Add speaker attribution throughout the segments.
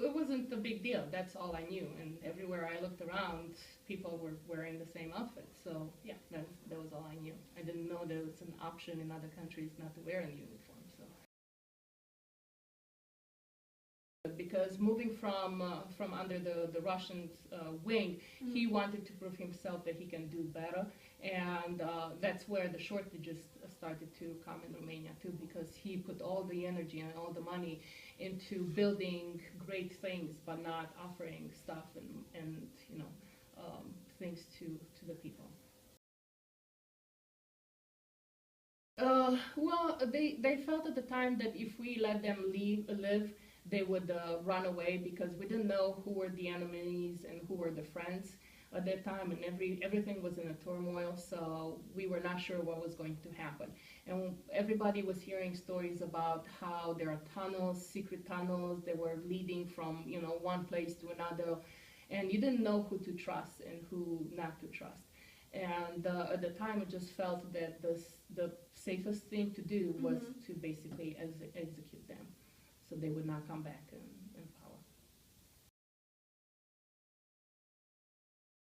Speaker 1: it wasn't a big deal. That's all I knew. And everywhere I looked around, people were wearing the same outfit. So yeah, that was all I knew. I didn't know there was an option in other countries not to wear a uniform. So because moving from under the Russians' wing, he wanted to prove himself that he can do better, and that's where the shortages started to come in Romania too, because he put all the energy and all the money into building great things, but not offering stuff and you know things to the people. Well, they felt at the time that if we let them live, they would run away, because we didn't know who were the enemies and who were the friends at that time, and everything was in a turmoil, so we were not sure what was going to happen. And everybody was hearing stories about how there are tunnels, secret tunnels that were leading from one place to another, and you didn't know who to trust and who not to trust. And at the time, it just felt that the safest thing to do was to basically execute them, so they would not come back in power.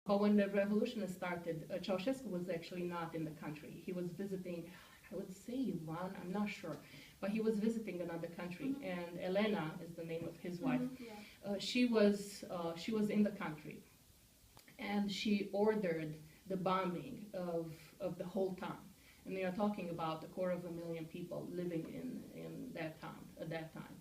Speaker 1: But when the revolution started, Ceausescu was actually not in the country. He was visiting, I would say Iran, I'm not sure, but he was visiting another country. And Alina is the name of his wife. She was in the country, and she ordered the bombing of the whole town. And they are talking about 250,000 people living in that town at that time.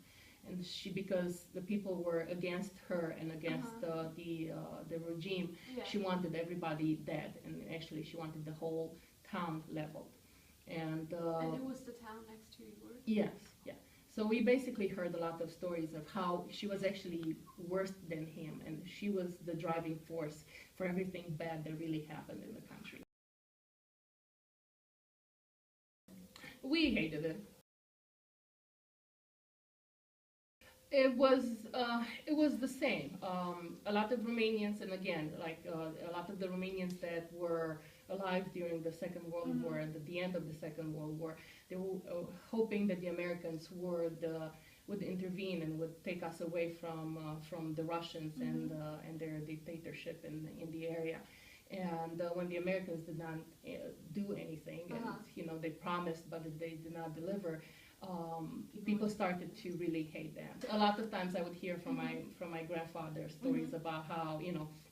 Speaker 1: And because the people were against her and against the regime, she wanted everybody dead, and actually she wanted the whole town leveled.
Speaker 2: And it was the town next to yours?
Speaker 1: Yes, yeah. So we basically heard a lot of stories of how she was actually worse than him, and she was the driving force for everything bad that really happened in the country. We hated it. It was the same. A lot of Romanians, and again, like a lot of the Romanians that were alive during the Second World War and at the end of the Second World War, they were hoping that the Americans would intervene and would take us away from the Russians and their dictatorship in the area. And when the Americans did not do anything, and they promised but they did not deliver, people started to really hate them. A lot of times I would hear from my grandfather stories about how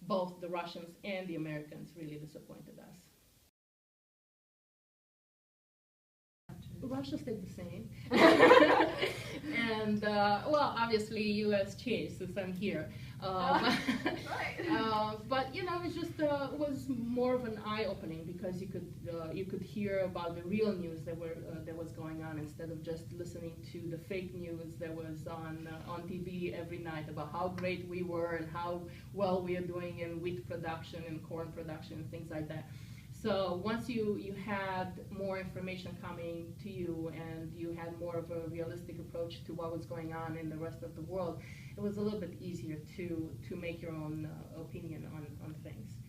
Speaker 1: both the Russians and the Americans really disappointed us. Russia stayed the same. And well, obviously U.S. changed since I'm here. But it just was more of an eye-opening, because you could hear about the real news that was going on, instead of just listening to the fake news that was on TV every night about how great we were and how well we are doing in wheat production and corn production and things like that. So once you had more information coming to you, and you had more of a realistic approach to what was going on in the rest of the world, it was a little bit easier to make your own opinion on things.